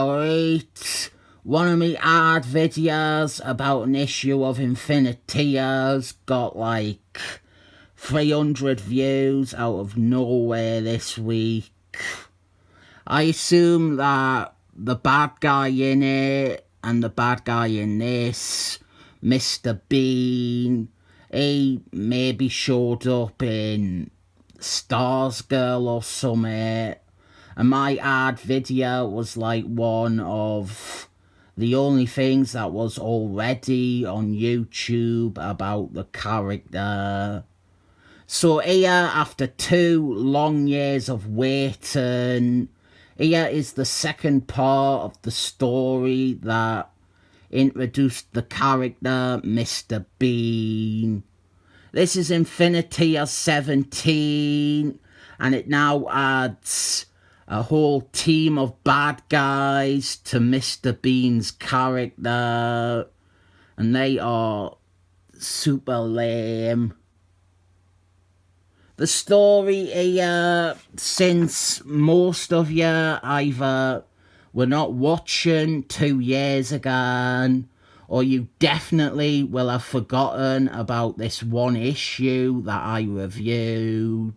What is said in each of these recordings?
Alright, one of me ad videos about an issue of Infiniteers got like 300 views out of nowhere this week. I assume that the bad guy in it and the bad guy in this, Mr. Bean, he maybe showed up in Stars Girl or something. And my ad video was like one of the only things that was already on YouTube about the character. So here, after 2 long years of waiting, here is the second part of the story that introduced the character Mr. Bean. This is Infinity 17, and it now adds a whole team of bad guys to Mr. Bean's character, and they are super lame. The story here, since most of you either were not watching 2 years ago, or you definitely will have forgotten about this one issue that I reviewed.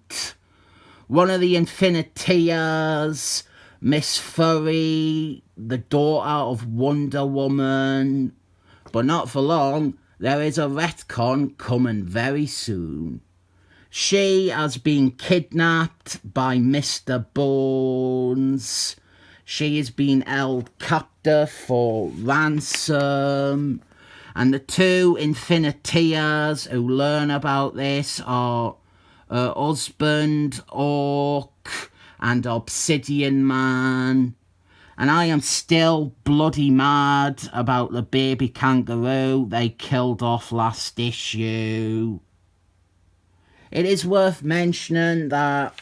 One of the Infiniteers, Miss Furry, the daughter of Wonder Woman. But not for long, there is a retcon coming very soon. She has been kidnapped by Mr. Bones. She has been held captive for ransom. And the 2 Infiniteers who learn about this are her husband, Orc, and Obsidian Man. And I am still bloody mad about the baby kangaroo they killed off last issue. It is worth mentioning that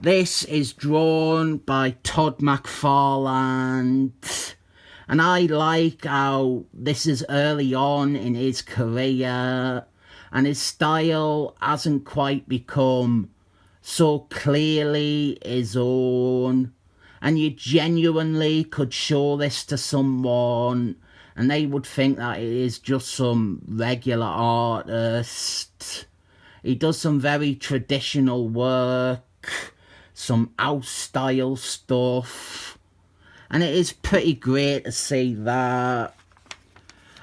this is drawn by Todd McFarlane, and I like how this is early on in his career, and his style hasn't quite become so clearly his own, and you genuinely could show this to someone and they would think that it is just some regular artist. He does some very traditional work, some house style stuff, and it is pretty great to see that.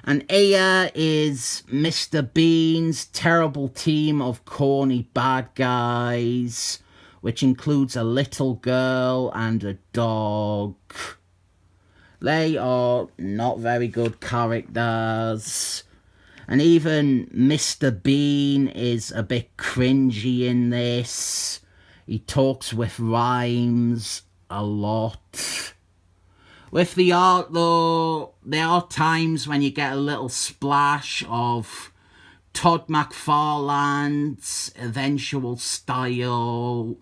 And here is Mr. Bean's terrible team of corny bad guys, which includes a little girl and a dog. They are not very good characters. And even Mr. Bean is a bit cringy in this. He talks with rhymes a lot. With the art though, there are times when you get a little splash of Todd McFarlane's eventual style,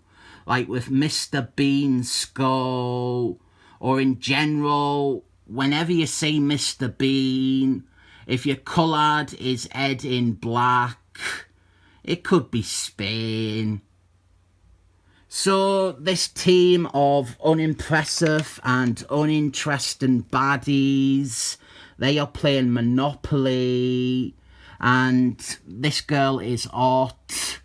like with Mr. Bean's skull, or in general, whenever you see Mr. Bean, if you coloured his head in black, it could be Spain. So this team of unimpressive and uninteresting baddies, they are playing Monopoly, and this girl is hot.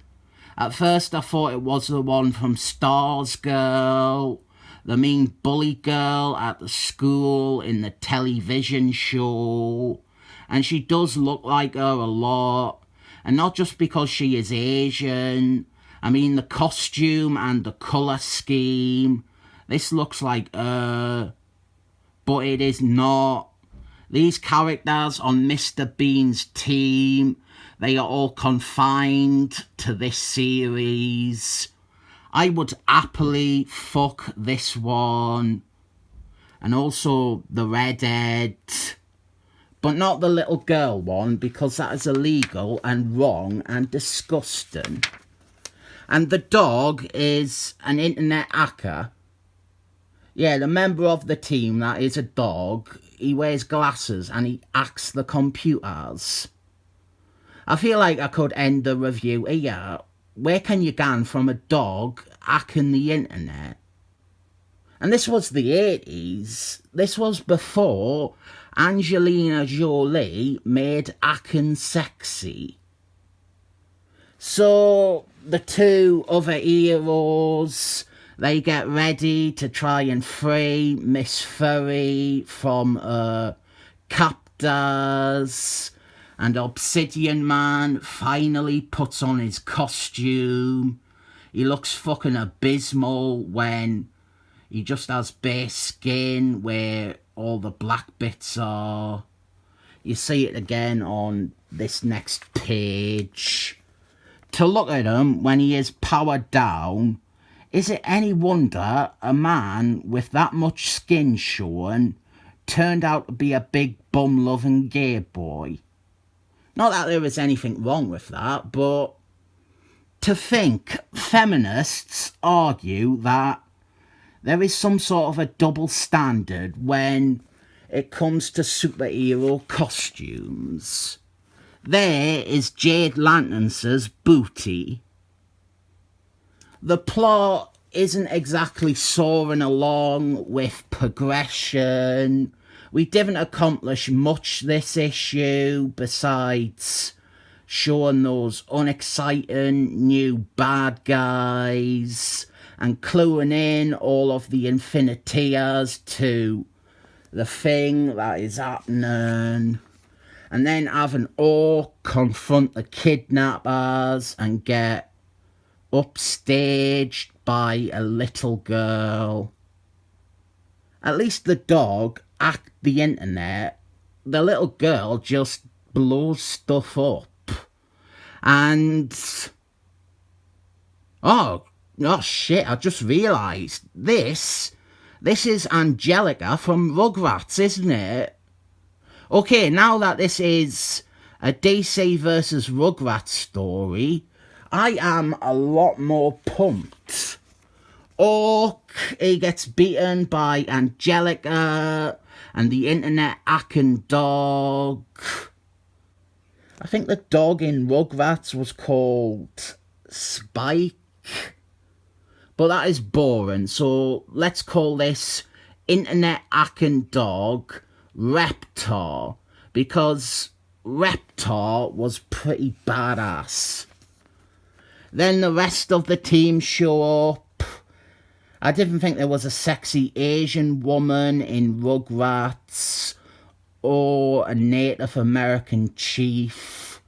At first I thought it was the one from Stars Girl, the mean bully girl at the school in the television show, and she does look like her a lot, and not just because she is Asian. I mean, the costume and the colour scheme, this looks like her, but it is not. These characters on Mr. Bean's team, they are all confined to this series. I would happily fuck this one, and also the redhead, but not the little girl one, because that is illegal and wrong and disgusting. And the dog is an internet hacker. Yeah, the member of the team that is a dog, he wears glasses and he hacks the computers. I feel like I could end the review here. Where can you go from a dog hacking the internet? And this was the 80s. This was before Angelina Jolie made acting sexy. So the two other heroes, they get ready to try and free Miss Furry from her captors. And Obsidian Man finally puts on his costume. He looks fucking abysmal when he just has bare skin where all the black bits are. You see it again on this next page. To look at him when he is powered down, is it any wonder a man with that much skin showing turned out to be a big bum-loving gay boy? Not that there is anything wrong with that, but to think feminists argue that there is some sort of a double standard when it comes to superhero costumes. There is Jade Lantern's booty. The plot isn't exactly soaring along with progression. We didn't accomplish much this issue besides showing those unexciting new bad guys and cluing in all of the Infiniteers to the thing that is happening. And then having Orc confront the kidnappers and get upstaged by a little girl. At least the dog hacked the internet. The little girl just blows stuff up. And oh shit, I just realised this is Angelica from Rugrats, isn't it? Okay, now that this is a DC versus Rugrats story, I am a lot more pumped. Orc, he gets beaten by Angelica and the internet hacking dog. I think the dog in Rugrats was called Spike. But that is boring, so let's call this internet hacking dog Reptar, because Reptar was pretty badass. Then the rest of the team show up. I didn't think there was a sexy Asian woman in Rugrats or a Native American chief.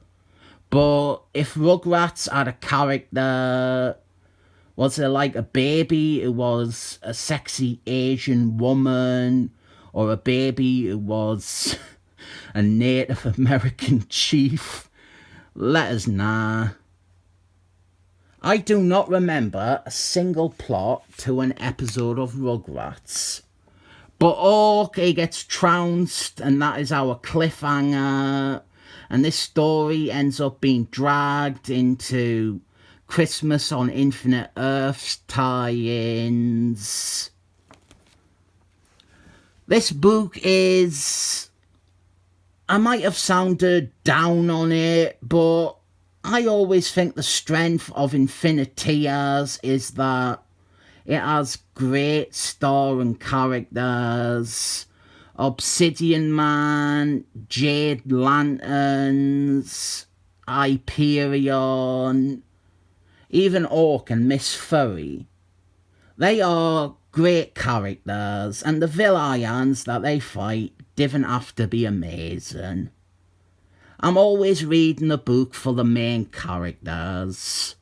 But if Rugrats had a character, was there like a baby who was a sexy Asian woman, or a baby who was a Native American chief? Let us know. I do not remember a single plot to an episode of Rugrats. But Orc, he gets trounced, and that is our cliffhanger. And this story ends up being dragged into Christmas on Infinite Earths tie-ins. This book is... I might have sounded down on it, but I always think the strength of Infiniteers is that it has great starring characters. Obsidian Man, Jade Lanterns, Hyperion, even Orc and Miss Furry. They are great characters, and the villains that they fight didn't have to be amazing. I'm always reading the book for the main characters.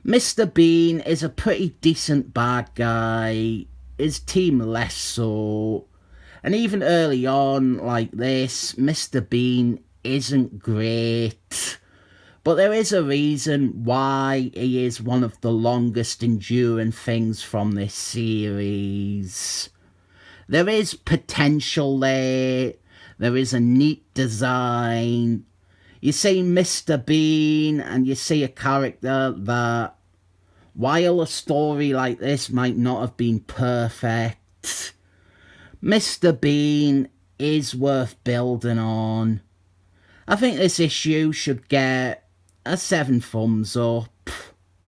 Mr. Bean is a pretty decent bad guy, his team less so. And even early on, like this, Mr. Bean isn't great. But there is a reason why he is one of the longest enduring things from this series. There is potential there. There is a neat design. You see Mr. Bean and you see a character that, while a story like this might not have been perfect, Mr. Bean is worth building on. I think this issue should get a 7 thumbs up.